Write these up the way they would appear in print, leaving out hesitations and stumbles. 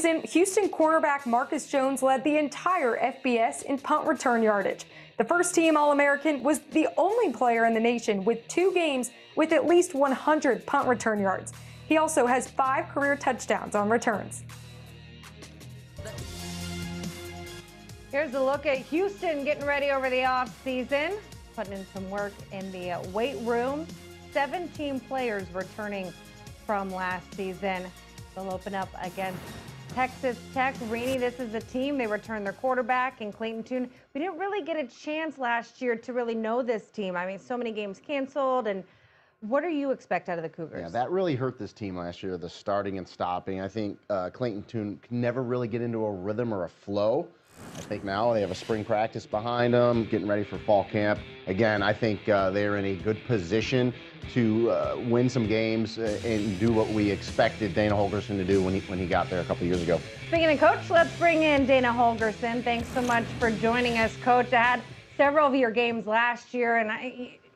Houston cornerback Marcus Jones led the entire FBS in punt return yardage. The first-team All-American was the only player in the nation with 2 games with at least 100 punt return yards. He also has 5 career touchdowns on returns. Here's a look at Houston getting ready over the offseason, putting in some work in the weight room. 17 players returning from last season. They'll open up against Texas Tech. Rainey, this is a team. They returned their quarterback and Clayton Tune. We didn't really get a chance last year to really know this team. I mean, so many games canceled. And what do you expect out of the Cougars? Yeah, that really hurt this team last year, the starting and stopping. I think Clayton Tune can never really get into a rhythm or a flow. I think now they have a spring practice behind them, getting ready for fall camp. Again, I think they're in a good position to win some games and do what we expected Dana Holgerson to do when he got there a couple years ago. Speaking of coach, let's bring in Dana Holgerson. Thanks so much for joining us, Coach. I had several of your games last year, and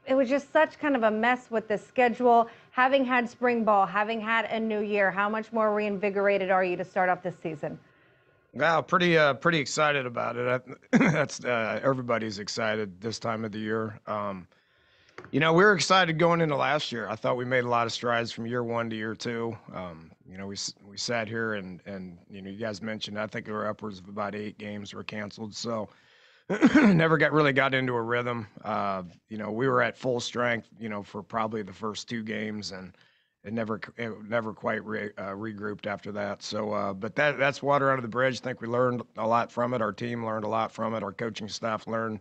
it was just such kind of a mess with the schedule. Having had spring ball, having had a new year, how much more reinvigorated are you to start off this season? Wow, pretty excited about it. That's everybody's excited this time of the year. We were excited going into last year. I thought we made a lot of strides from year 1 to year 2. We sat here and you guys mentioned, I think there were upwards of about 8 games were canceled. So never really got into a rhythm. We were at full strength, for probably the first 2 games, and it never quite regrouped after that. So, but that's water under the bridge. I think we learned a lot from it. Our team learned a lot from it. Our coaching staff learned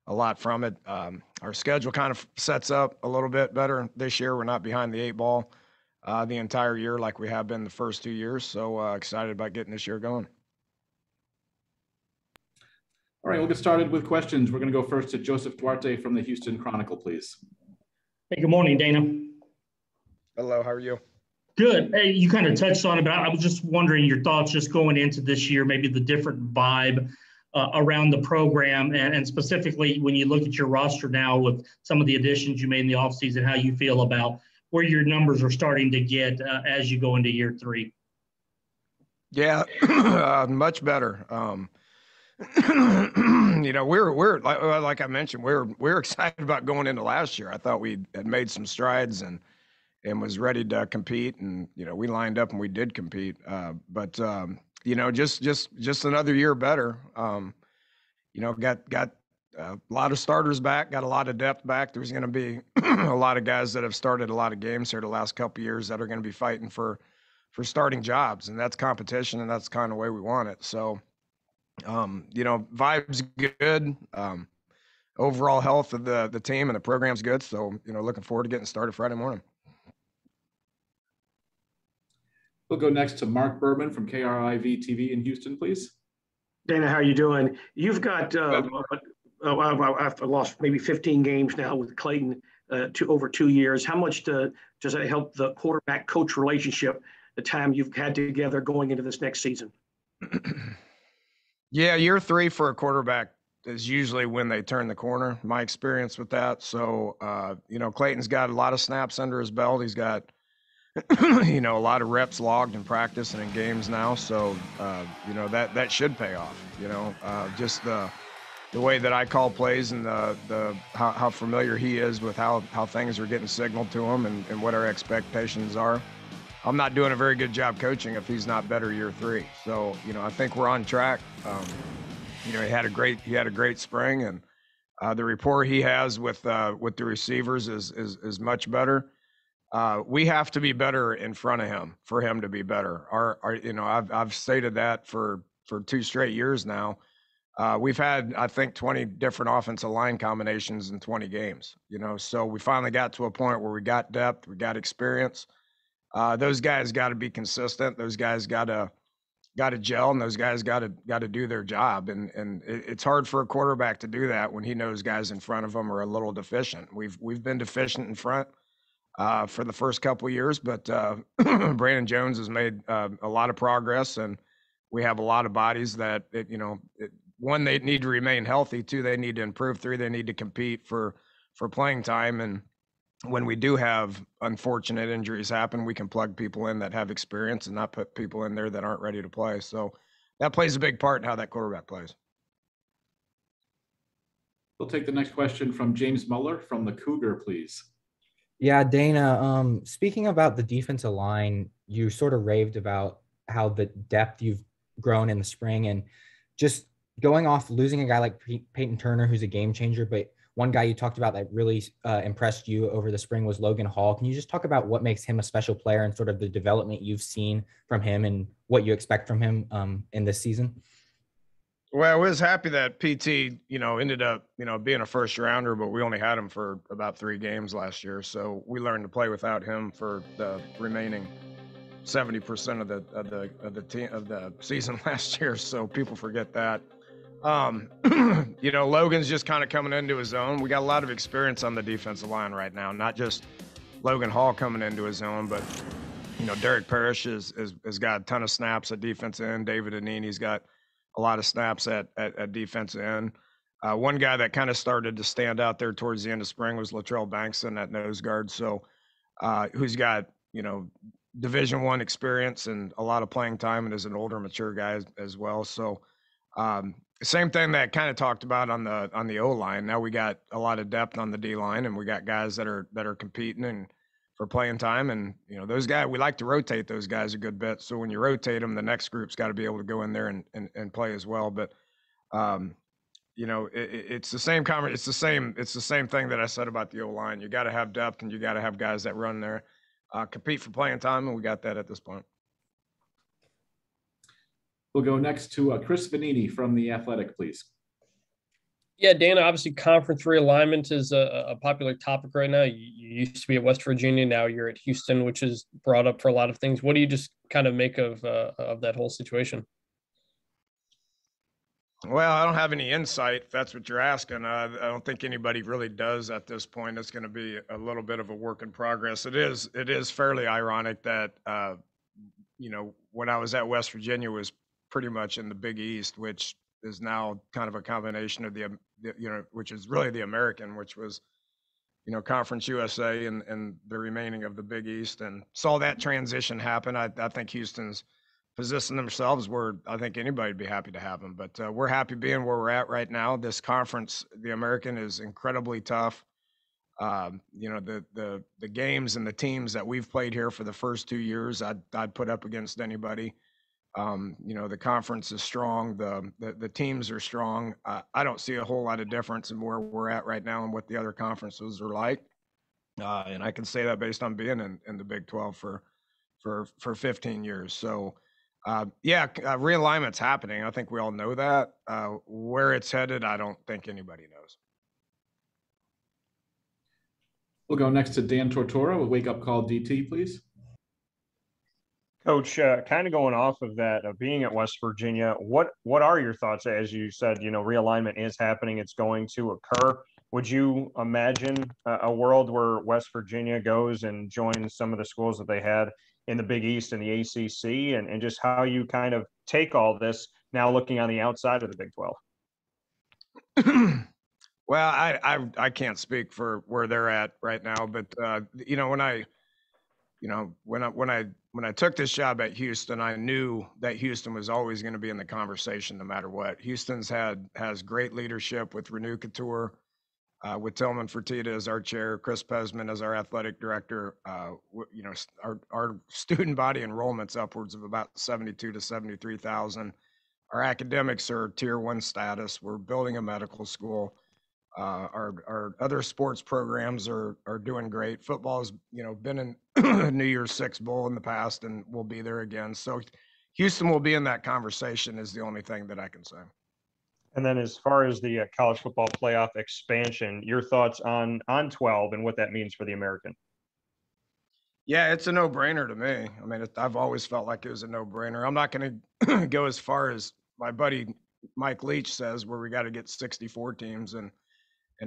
a lot from it. Our schedule kind of sets up a little bit better this year. We're not behind the 8 ball the entire year like we have been the first 2 years. So excited about getting this year going. All right, we'll get started with questions. We're going to go first to Joseph Duarte from the Houston Chronicle, please. Hey, good morning, Dana. Hello, how are you? Good. Hey, you kind of touched on it, but I was just wondering your thoughts just going into this year, maybe the different vibe around the program, and specifically when you look at your roster now with some of the additions you made in the offseason, how you feel about where your numbers are starting to get as you go into year 3. Yeah, much better. We're like I mentioned, we're excited about going into last year. I thought we had made some strides and was ready to compete, and we lined up and we did compete. But just another year better. Got a lot of starters back, got a lot of depth back. There's going to be a lot of guys that have started a lot of games here the last couple of years that are going to be fighting for starting jobs, and that's competition, and that's the kind of way we want it. So, vibe's good. Overall health of the team and the program's good. So, looking forward to getting started Friday morning. We'll go next to Mark Berman from KRIV TV in Houston, please. Dana, how are you doing? You've got, I've lost maybe 15 games now with Clayton over 2 years. How much does that help the quarterback-coach relationship, the time you've had together going into this next season? Yeah, year 3 for a quarterback is usually when they turn the corner, my experience with that. So, Clayton's got a lot of snaps under his belt. He's got a lot of reps logged in practice and in games now. So, that should pay off, just the way that I call plays and how familiar he is with how things are getting signaled to him and what our expectations are. I'm not doing a very good job coaching if he's not better year 3. So, I think we're on track. He had a great spring, and the rapport he has with the receivers is much better. We have to be better in front of him for him to be better. I've stated that for 2 straight years now. We've had, I think, 20 different offensive line combinations in 20 games, so we finally got to a point where we got depth, we got experience. Those guys got to be consistent. Those guys got to gel, and those guys got to do their job. And it's hard for a quarterback to do that when he knows guys in front of him are a little deficient. We've been deficient in front for the first couple of years, but Brandon Jones has made a lot of progress, and we have a lot of bodies that, one, they need to remain healthy. 2, they need to improve. 3, they need to compete for playing time. And when we do have unfortunate injuries happen, we can plug people in that have experience and not put people in there that aren't ready to play. So that plays a big part in how that quarterback plays. We'll take the next question from James Muller from the Cougar, please. Yeah, Dana, speaking about the defensive line, you sort of raved about how the depth you've grown in the spring, and just going off losing a guy like Peyton Turner, who's a game changer, but one guy you talked about that really impressed you over the spring was Logan Hall. Can you just talk about what makes him a special player and sort of the development you've seen from him and what you expect from him in this season? Well, I was happy that PT, ended up, being a first rounder, but we only had him for about 3 games last year. So we learned to play without him for the remaining 70% of the season last year. So people forget that. Logan's just kind of coming into his own. We got a lot of experience on the defensive line right now, not just Logan Hall coming into his own, but Derek Parrish has got a ton of snaps at defensive end. David Anini's got a lot of snaps at defensive end. One guy that kind of started to stand out there towards the end of spring was Latrell Banks in that nose guard. So who's got, Division I experience and a lot of playing time and is an older, mature guy as well. So same thing that kind of talked about on the O-line. Now we got a lot of depth on the D-line, and we got guys that are competing and for playing time. And, those guys, we like to rotate those guys a good bit. So when you rotate them, the next group's got to be able to go in there and play as well. But, it's the same comment. It's the same thing that I said about the O-line. You got to have depth, and you got to have guys that run there, compete for playing time. And we got that at this point. We'll go next to Chris Vanini from The Athletic, please. Yeah, Dana, obviously conference realignment is a popular topic right now. You used to be at West Virginia. Now you're at Houston, which is brought up for a lot of things. What do you just kind of make of that whole situation? Well, I don't have any insight, if that's what you're asking. I don't think anybody really does at this point. It's going to be a little bit of a work in progress. It is fairly ironic that, when I was at West Virginia was pretty much in the Big East, which is now kind of a combination of which is really the American, which was, Conference USA and the remaining of the Big East, and saw that transition happen. I think Houston's positioned themselves where I think anybody'd be happy to have them, but we're happy being where we're at right now. This conference, the American, is incredibly tough. The games and the teams that we've played here for the first 2 years, I'd put up against anybody. The conference is strong. The teams are strong. I don't see a whole lot of difference in where we're at right now and what the other conferences are like. And I can say that based on being in the Big 12 for 15 years. So, realignment's happening. I think we all know that. Where it's headed, I don't think anybody knows. We'll go next to Dan Tortora with Wake Up Call DT, please. Coach, kind of going off of that, being at West Virginia, what are your thoughts? As you said, realignment is happening. It's going to occur. Would you imagine a world where West Virginia goes and joins some of the schools that they had in the Big East and the ACC, and just how you kind of take all this now looking on the outside of the Big 12? Well, I can't speak for where they're at right now, but when I took this job at Houston, I knew that Houston was always going to be in the conversation no matter what. Houston's has great leadership with Renew Couture, with Tillman Fertitta as our chair, Chris Pesman as our athletic director. Our student body enrollment's upwards of about 72 to 73,000. Our academics are tier 1 status. We're building a medical school. Our other sports programs are doing great. Football's, been in New Year's Six Bowl in the past and will be there again. So Houston will be in that conversation is the only thing that I can say. And then as far as the college football playoff expansion, your thoughts on 12 and what that means for the American? Yeah, it's a no-brainer to me. I mean, I've always felt like it was a no-brainer. I'm not going to go as far as my buddy Mike Leach says, where we got to get 64 teams and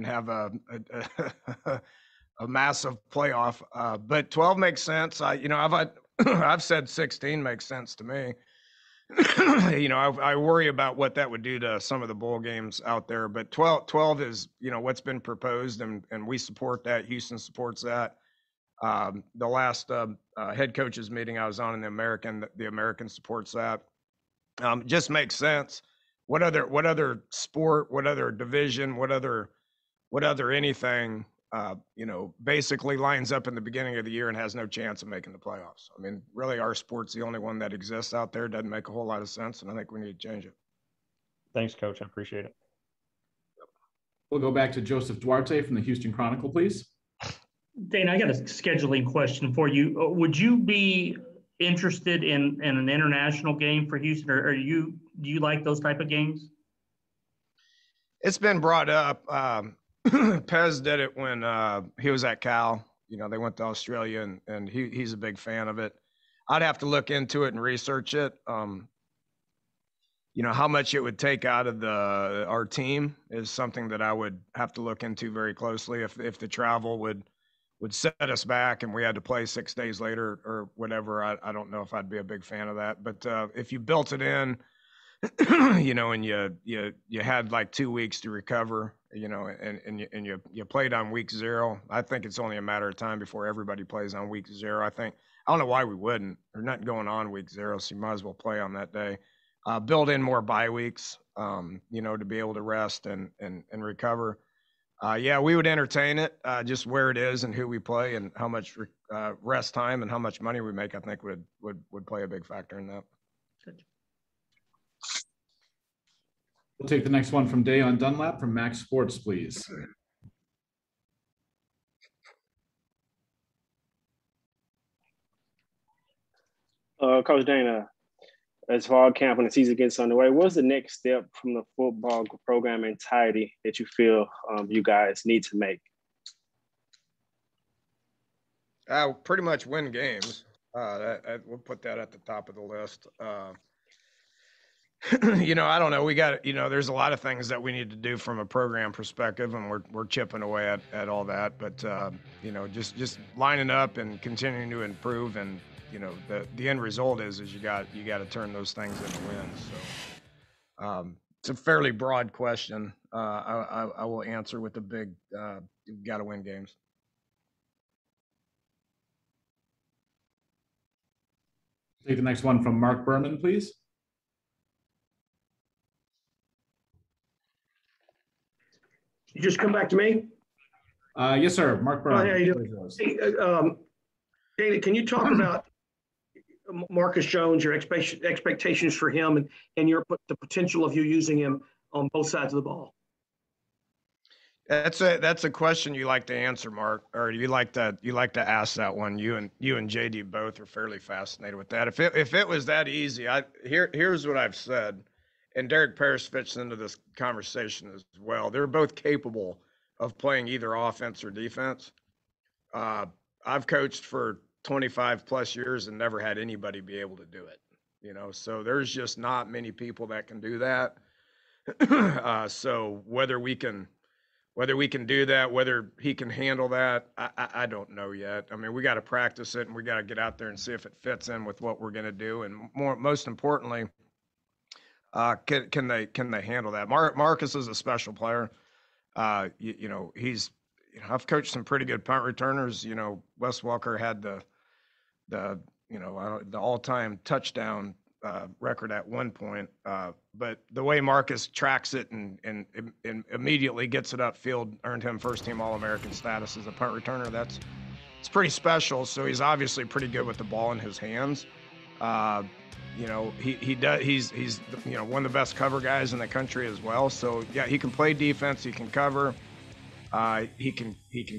have a massive playoff. But 12 makes sense. I've said 16 makes sense to me. I worry about what that would do to some of the bowl games out there. But 12 is, what's been proposed, and we support that. Houston supports that. The last head coaches meeting I was on in the American supports that. Just makes sense. What other sport, what other division, what other anything, basically lines up in the beginning of the year and has no chance of making the playoffs. I mean, really, our sport's the only one that exists out there. Doesn't make a whole lot of sense, and I think we need to change it. Thanks, Coach. I appreciate it. We'll go back to Joseph Duarte from the Houston Chronicle, please. Dana, I got a scheduling question for you. Would you be interested in an international game for Houston, or do you like those type of games? It's been brought up. Pez did it when he was at Cal. They went to Australia, and he's a big fan of it. I'd have to look into it and research it. How much it would take out of our team is something that I would have to look into very closely. If the travel would set us back and we had to play 6 days later or whatever, I don't know if I'd be a big fan of that. But if you built it in, and you had like 2 weeks to recover, and you played on week 0, I think it's only a matter of time before everybody plays on week 0. I don't know why we wouldn't. There's nothing going on week 0, so you might as well play on that day. Build in more bye weeks, to be able to rest and recover. We would entertain it. Just where it is and who we play and how much rest time and how much money we make, I think would play a big factor in that. We'll take the next one from Dayon Dunlap from Max Sports, please. Coach Dana, as fall camp and the season gets underway, what's the next step from the football program entirety that you feel you guys need to make? Pretty much win games. We'll put that at the top of the list. I don't know. We got, there's a lot of things that we need to do from a program perspective, and we're chipping away at all that. But, just lining up and continuing to improve, and, the end result is you got to turn those things into wins. So it's a fairly broad question. I will answer with the big, you've got to win games. Take the next one from Mark Berman, please. You just come back to me? Yes, sir. Mark Berman. How you doing? Hey, Dana, can you talk about Marcus Jones, your expectations for him, and the potential of you using him on both sides of the ball? That's a question you like to answer, Mark, or you like to ask that one. You and JD both are fairly fascinated with that. If it was that easy, here's what I've said, and Derek Parrish fits into this conversation as well. They're both capable of playing either offense or defense. I've coached for 25 plus years and never had anybody be able to do it. So there's just not many people that can do that. So whether we can do that, whether he can handle that, I don't know yet. I mean, we got to practice it, and we got to get out there and see if it fits in with what we're going to do. And most importantly, can they handle that? Marcus is a special player. He's, I've coached some pretty good punt returners. Wes Walker had the all-time touchdown record at one point. But the way Marcus tracks it and immediately gets it upfield earned him first-team All-American status as a punt returner. It's pretty special. So he's obviously pretty good with the ball in his hands. He's one of the best cover guys in the country as well. So yeah, he can play defense. He can cover. He can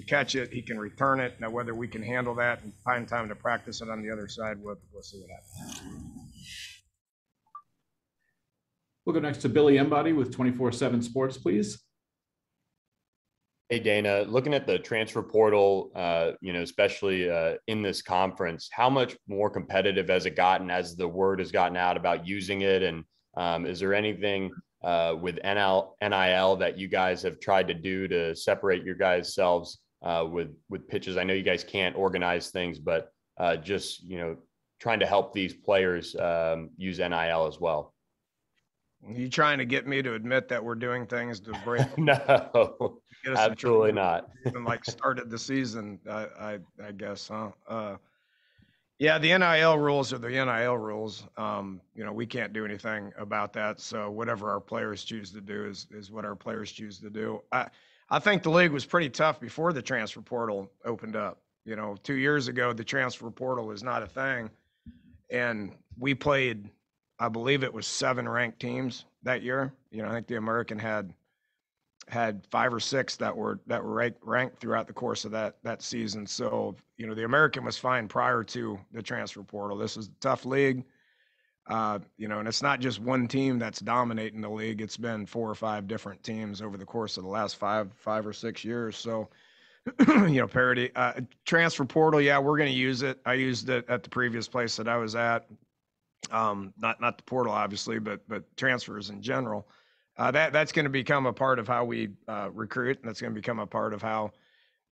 catch it. He can return it. Now, whether we can handle that and find time to practice it on the other side, we'll see what happens. We'll go next to Billy Embody with 24/7 Sports, please. Hey, Dana, looking at the transfer portal, especially in this conference, how much more competitive has it gotten as the word has gotten out about using it? And is there anything with NIL that you guys have tried to do to separate your guys' selves with pitches? I know you guys can't organize things, but just, trying to help these players use NIL as well. You trying to get me to admit that we're doing things to break? No, absolutely not. Even like started the season, I guess, huh? Yeah, the NIL rules are the NIL rules. We can't do anything about that. So whatever our players choose to do is what our players choose to do. I think the league was pretty tough before the transfer portal opened up. 2 years ago, the transfer portal was not a thing, and we played, I believe it was 7 ranked teams that year. I think the American had 5 or 6 that were ranked throughout the course of that season. So, the American was fine prior to the transfer portal. This is a tough league. And it's not just one team that's dominating the league. It's been 4 or 5 different teams over the course of the last 5 or 6 years. So, parity, transfer portal. Yeah, we're going to use it. I used it at the previous place that I was at. Not the portal, obviously, but transfers in general. That's going to become a part of how we recruit, and that's going to become a part of how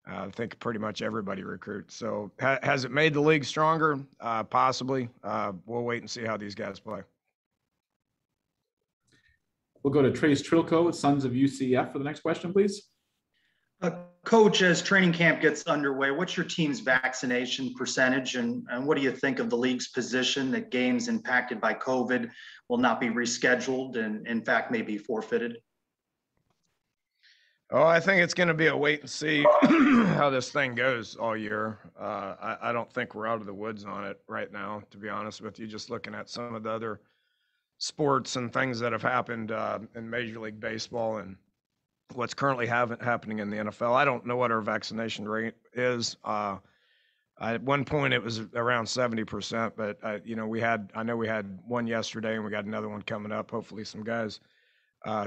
I think pretty much everybody recruits. So has it made the league stronger? Possibly. We'll wait and see how these guys play. We'll go to Trace Trilco, Sons of UCF, for the next question, please. Coach, as training camp gets underway, what's your team's vaccination percentage, and what do you think of the league's position that games impacted by COVID will not be rescheduled and, in fact, may be forfeited? Oh, I think it's going to be a wait and see how this thing goes all year. I don't think we're out of the woods on it right now, to be honest with you, just looking at some of the other sports and things that have happened in Major League Baseball and what's currently happening in the NFL. I don't know what our vaccination rate is. At one point it was around 70%, but I know we had one yesterday and we got another one coming up. Hopefully some guys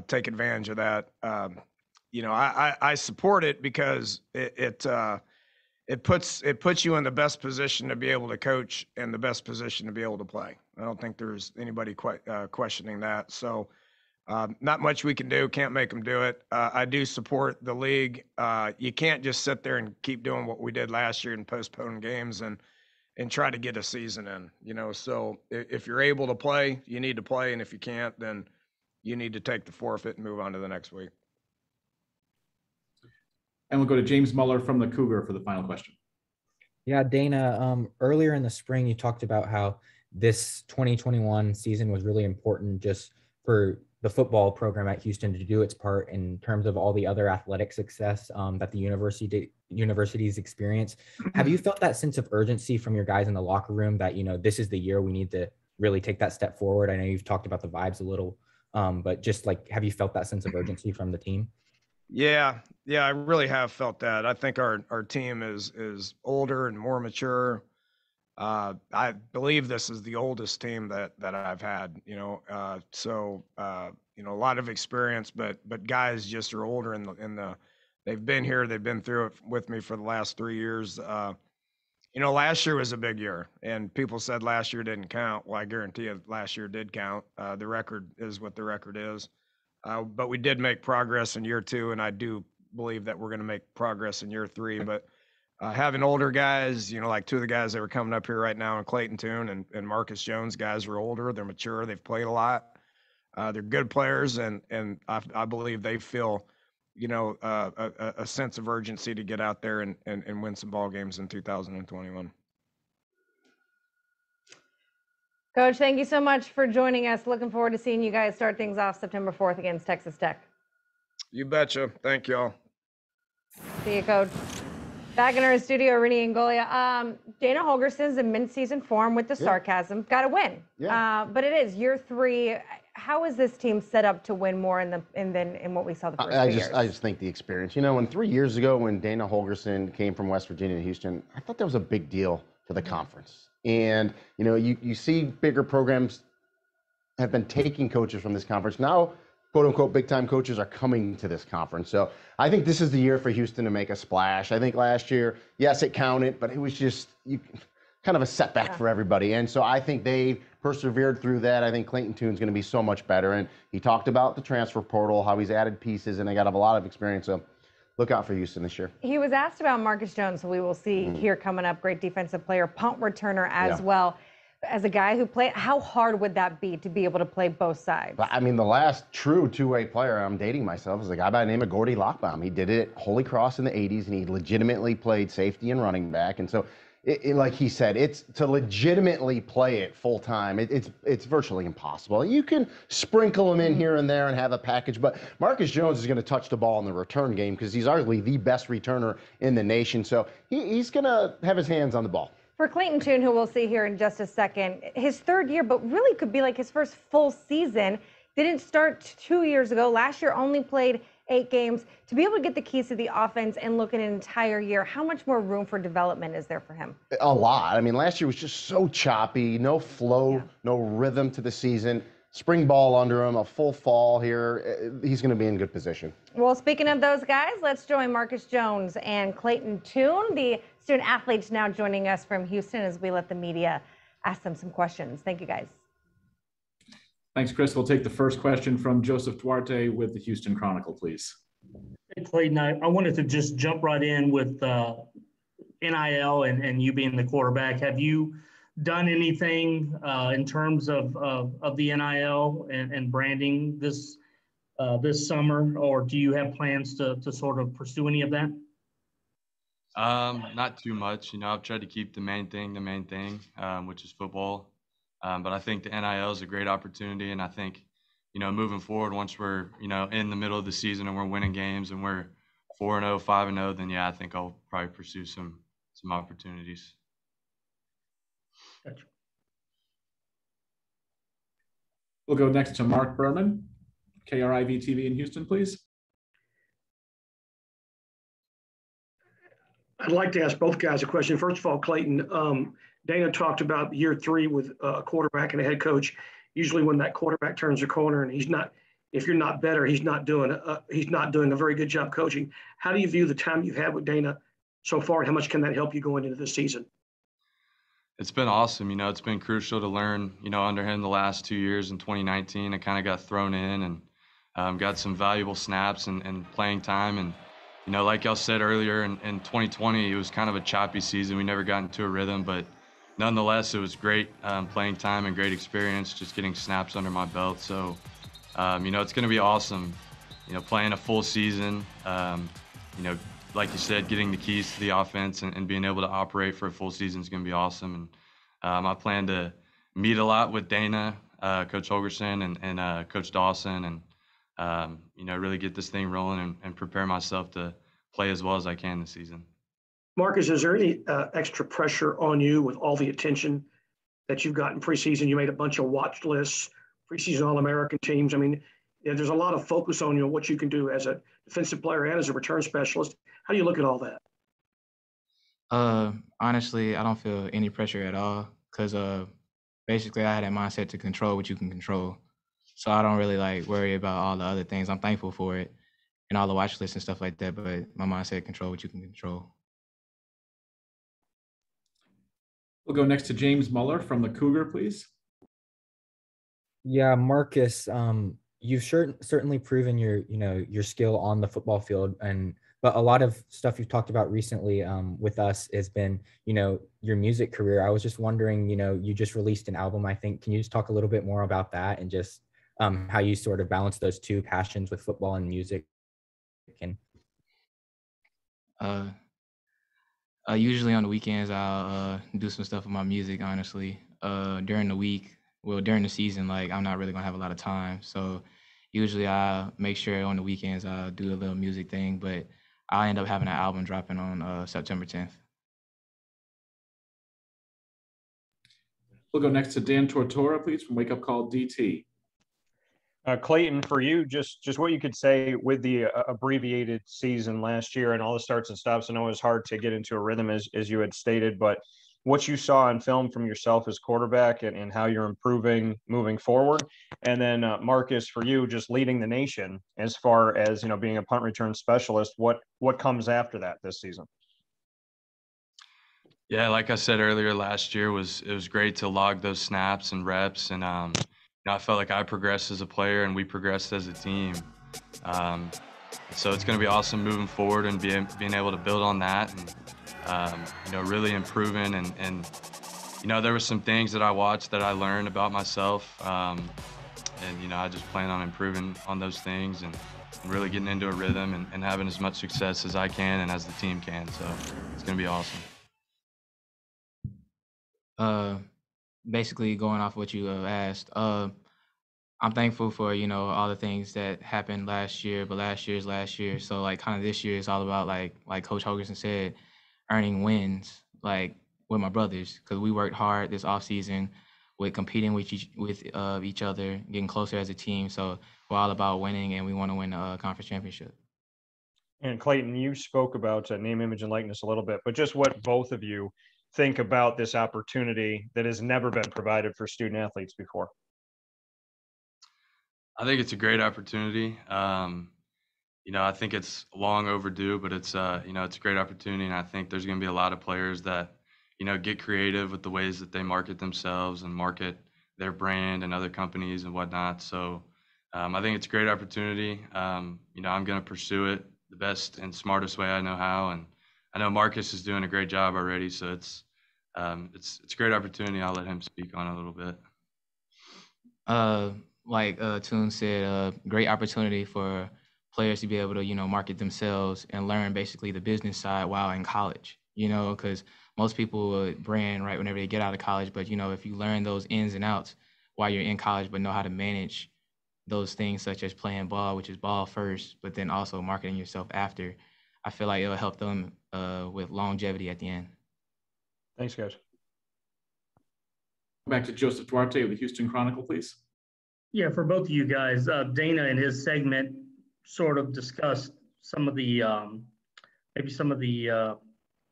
take advantage of that. I support it because it puts you in the best position to be able to coach and the best position to be able to play. I don't think there's anybody quite questioning that. So not much we can do. Can't make them do it. I do support the league. You can't just sit there and keep doing what we did last year and postpone games and try to get a season in. So if you're able to play, you need to play, and if you can't, then you need to take the forfeit and move on to the next week. And we'll go to James Muller from the Cougar for the final question. Yeah, Dana, earlier in the spring, you talked about how this 2021 season was really important just for the football program at Houston to do its part in terms of all the other athletic success that the universities experience. Have you felt that sense of urgency from your guys in the locker room that, this is the year we need to really take that step forward? I know you've talked about the vibes a little, but just have you felt that sense of urgency from the team? Yeah, I really have felt that. I think our team is older and more mature. I believe this is the oldest team that I've had, a lot of experience, but guys just are older they've been here, they've been through it with me for the last 3 years. Last year was a big year and people said last year didn't count. Well, I guarantee you last year did count. The record is what the record is. But we did make progress in year 2, and I do believe that we're going to make progress in year 3. But having older guys, like 2 of the guys that were coming up here right now in Clayton and Marcus Jones, guys are older, they're mature, they've played a lot. They're good players, and I believe they feel, a sense of urgency to get out there and win some ball games in 2021. Coach, thank you so much for joining us. Looking forward to seeing you guys start things off September 4th against Texas Tech. You betcha. Thank y'all. See you, Coach. Back in our studio, Rini and Golia. Dana Holgerson's in mid-season form with the sarcasm. Got to win. Yeah. But it is year 3. How is this team set up to win more than in what we saw the first 2 years? I just think the experience. When 3 years ago when Dana Holgorsen came from West Virginia to Houston, I thought that was a big deal for the conference. And, you see bigger programs have been taking coaches from this conference. Now, quote unquote, big time coaches are coming to this conference. So I think this is the year for Houston to make a splash. I think last year, yes, it counted, but it was just kind of a setback for everybody. And so I think they persevered through that. I think Clayton Tune's going to be so much better. And he talked about the transfer portal, how he's added pieces, and they got a lot of experience. So look out for Houston this year. He was asked about Marcus Jones, so we will see here coming up. Great defensive player, punt returner as well. As a guy who played, how hard would that be to be able to play both sides? I mean, the last true two-way player, I'm dating myself, is a guy by the name of Gordy Lockbaum. He did it at Holy Cross in the 80s, and he legitimately played safety and running back. And so, like he said, it's to legitimately play it full-time, it's virtually impossible. You can sprinkle him in here and there and have a package, but Marcus Jones is going to touch the ball in the return game because he's arguably the best returner in the nation. So he's going to have his hands on the ball. For Clayton Tune, who we'll see here in just a second, his third year, but really could be like his first full season. Didn't start 2 years ago. Last year only played 8 games. To be able to get the keys to the offense and look at an entire year, how much more room for development is there for him? A lot. I mean, last year was just so choppy, no flow, no rhythm to the season. Spring ball under him, a full fall here. He's going to be in good position. Well, speaking of those guys, let's join Marcus Jones and Clayton Tune, the student athletes now joining us from Houston as we let the media ask them some questions. Thank you, guys. Thanks, Chris. We'll take the first question from Joseph Duarte with the Houston Chronicle, please. Hey, Clayton, I wanted to just jump right in with NIL and you being the quarterback. Have you done anything in terms of the NIL and branding this summer, or do you have plans to sort of pursue any of that? Not too much. I've tried to keep the main thing, which is football. But I think the NIL is a great opportunity, and I think, moving forward, once we're, in the middle of the season and we're winning games and we're 4-0, 5-0, then I think I'll probably pursue some opportunities. Gotcha. We'll go next to Mark Berman, KRIV TV in Houston, please. I'd like to ask both guys a question. First of all, Clayton, Dana talked about year 3 with a quarterback and a head coach. Usually when that quarterback turns the corner and if you're not better, he's not doing a very good job coaching. How do you view the time you've had with Dana so far, and how much can that help you going into this season? It's been awesome. It's been crucial to learn, under him the last 2 years. In 2019, I kind of got thrown in and got some valuable snaps and playing time. And, like y'all said earlier, in 2020, it was kind of a choppy season. We never got into a rhythm, but nonetheless, it was great playing time and great experience, just getting snaps under my belt. So, it's going to be awesome, playing a full season, like you said, getting the keys to the offense and being able to operate for a full season is going to be awesome. And I plan to meet a lot with Dana, Coach Holgerson, and Coach Dawson, and, really get this thing rolling and prepare myself to play as well as I can this season. Marcus, is there any extra pressure on you with all the attention that you've gotten preseason? You made a bunch of watch lists, preseason All-American teams. I mean, there's a lot of focus on what you can do as a defensive player and as a return specialist. How do you look at all that? Honestly, I don't feel any pressure at all because basically I had that mindset to control what you can control. So I don't really worry about all the other things. I'm thankful for it and all the watch lists and stuff like that, but my mindset, control what you can control. We'll go next to James Muller from the Cougar, please. Yeah, Marcus, you've certainly proven your skill on the football field, but a lot of stuff you've talked about recently with us has been, your music career. I was just wondering, you just released an album, I think. Can you just talk a little bit more about that and just how you sort of balance those two passions with football and music? Usually on the weekends, I'll do some stuff with my music, honestly. During the week, during the season, I'm not really going to have a lot of time. So usually I make sure on the weekends I'll do a little music thing, but I'll end up having an album dropping on September 10th. We'll go next to Dan Tortora, please, from Wake Up Call DT. Clayton, for you, just what you could say with the abbreviated season last year and all the starts and stops. I know it was hard to get into a rhythm as you had stated, but what you saw on film from yourself as quarterback and how you're improving moving forward. And then Marcus, for you, just leading the nation as far as, being a punt return specialist, what comes after that this season? Yeah, like I said earlier, last year it was great to log those snaps and reps, and I felt like I progressed as a player and we progressed as a team. So it's going to be awesome moving forward and being able to build on that and, really improving and there were some things that I watched that I learned about myself. And I just plan on improving on those things and really getting into a rhythm and having as much success as I can and as the team can. So it's going to be awesome. Basically going off what you asked, I'm thankful for, all the things that happened last year, but last year's last year. So like kind of this year is all about like Coach Holgerson said, earning wins, like with my brothers, because we worked hard this off season with competing with each other, getting closer as a team. So we're all about winning, and we want to win the conference championship. And Clayton, you spoke about name, image, and likeness a little bit, but just what both of you think about this opportunity that has never been provided for student athletes before. I think it's a great opportunity. I think it's long overdue, but it's it's a great opportunity, and I think there's going to be a lot of players that get creative with the ways that they market themselves and market their brand and other companies and whatnot. So I think it's a great opportunity. I'm going to pursue it the best and smartest way I know how, and I know Marcus is doing a great job already. So it's a great opportunity. I'll let him speak on it a little bit. Like Toon said, great opportunity for players to be able to, market themselves and learn basically the business side while in college, because most people brand right whenever they get out of college. But, if you learn those ins and outs while you're in college, but know how to manage those things such as playing ball, which is ball first, but then also marketing yourself after, I feel like it'll help them with longevity at the end. Thanks, guys. Back to Joseph Duarte of the Houston Chronicle, please. Yeah, for both of you guys, Dana in his segment sort of discussed some of the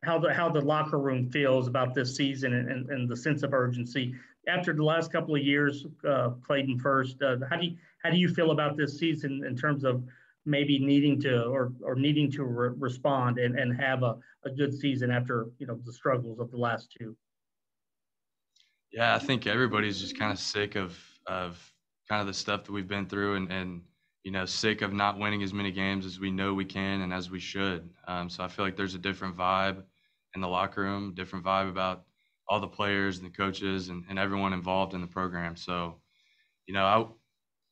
how the locker room feels about this season and the sense of urgency after the last couple of years. Clayton first, how do you feel about this season in terms of maybe needing to respond and have a good season after the struggles of the last two? Yeah, I think everybody's just kind of sick of kind of the stuff that we've been through and sick of not winning as many games as we know we can and as we should. So I feel like there's a different vibe in the locker room, different vibe about all the players and the coaches and everyone involved in the program. So,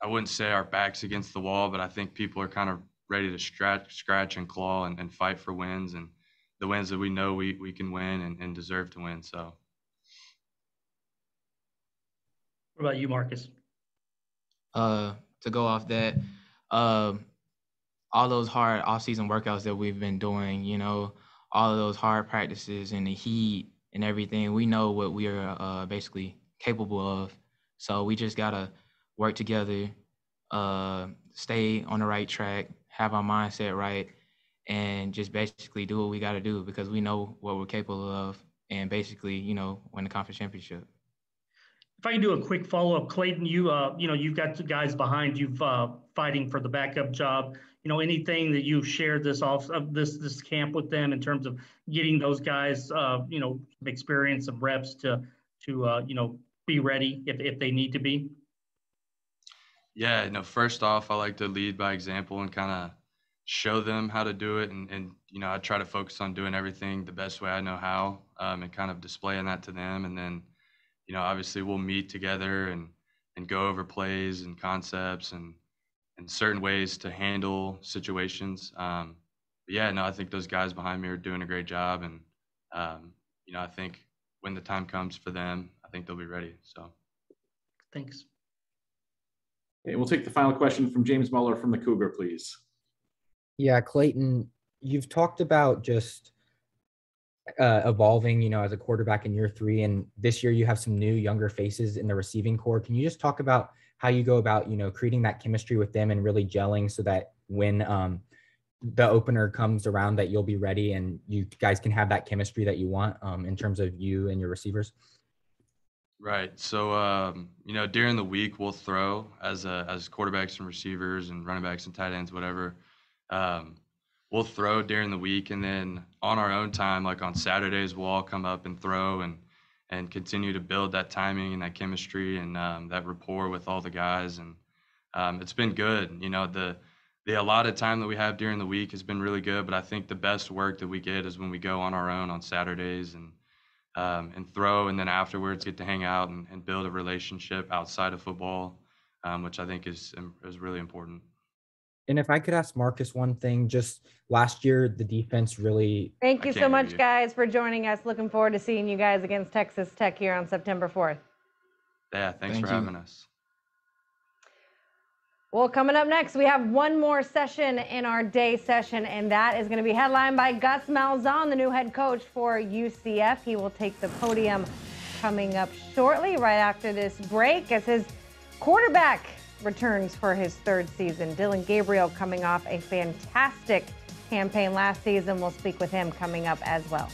I wouldn't say our back's against the wall, but I think people are kind of ready to scratch and claw and fight for wins and the wins that we know we can win and deserve to win. So. What about you, Marcus? To go off that, all those hard off-season workouts that we've been doing, all of those hard practices and the heat and everything, we know what we are basically capable of. So we just gotta work together, stay on the right track, have our mindset right, and just basically do what we gotta do because we know what we're capable of, and basically, win the conference championship. If I can do a quick follow-up, Clayton, you've got two guys behind you fighting for the backup job. Anything that you've shared this camp with them in terms of getting those guys, experience and reps to be ready if they need to be? Yeah, first off, I like to lead by example and kind of show them how to do it. And I try to focus on doing everything the best way I know how and kind of displaying that to them. And then, obviously we'll meet together and go over plays and concepts and certain ways to handle situations. I think those guys behind me are doing a great job. And, I think when the time comes for them, I think they'll be ready. So. Thanks. Okay, we'll take the final question from James Muller from the Cougar, please. Yeah, Clayton, you've talked about just evolving, as a quarterback in year 3, and this year you have some new younger faces in the receiving corps. Can you just talk about how you go about, creating that chemistry with them and really gelling so that when the opener comes around that you'll be ready and you guys can have that chemistry that you want in terms of you and your receivers? Right. So, during the week we'll throw as quarterbacks and receivers and running backs and tight ends, whatever. We'll throw during the week, and then on our own time, like on Saturdays, we'll all come up and throw and continue to build that timing and that chemistry and that rapport with all the guys. And it's been good. The allotted time that we have during the week has been really good, but I think the best work that we get is when we go on our own on Saturdays and and throw, and then afterwards get to hang out and build a relationship outside of football, which I think is really important. And if I could ask Marcus one thing, just last year, the defense really. Thank you so much, guys, for joining us. Looking forward to seeing you guys against Texas Tech here on September 4th. Yeah, thanks for having us. Well, coming up next, we have one more session in our day session, and that is going to be headlined by Gus Malzahn, the new head coach for UCF. He will take the podium coming up shortly, right after this break, as his quarterback returns for his third season. Dylan Gabriel coming off a fantastic campaign last season. We'll speak with him coming up as well.